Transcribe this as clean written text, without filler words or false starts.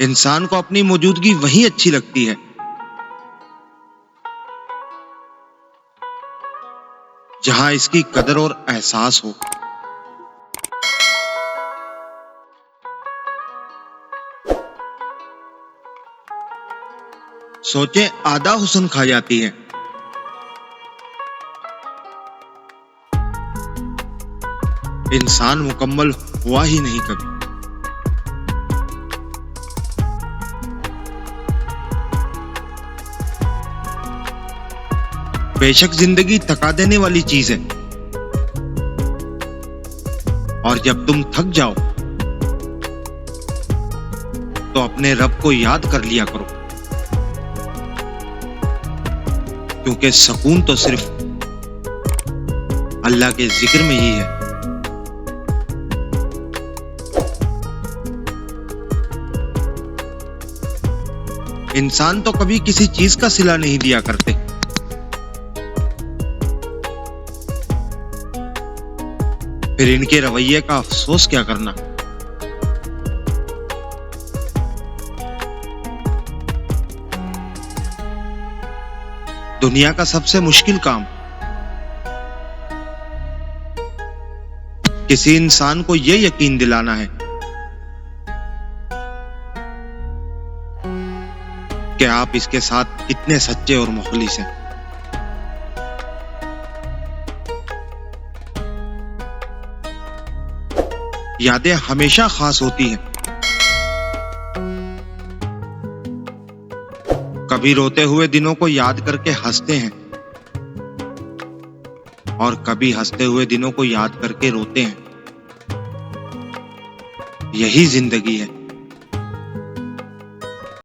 इंसान को अपनी मौजूदगी वहीं अच्छी लगती है जहां इसकी कदर और एहसास हो। सोचें, आधा हुस्न खा जाती है। इंसान मुकम्मल हुआ ही नहीं कभी। बेशक जिंदगी थका देने वाली चीज है, और जब तुम थक जाओ तो अपने रब को याद कर लिया करो, क्योंकि सुकून तो सिर्फ अल्लाह के जिक्र में ही है। इंसान तो कभी किसी चीज का सिला नहीं दिया करते, फिर इनके रवैये का अफसोस क्या करना। दुनिया का सबसे मुश्किल काम किसी इंसान को यह यकीन दिलाना है कि आप इसके साथ कितने सच्चे और मुखलिस हैं। यादें हमेशा खास होती हैं। कभी रोते हुए दिनों को याद करके हंसते हैं, और कभी हंसते हुए दिनों को याद करके रोते हैं। यही जिंदगी है।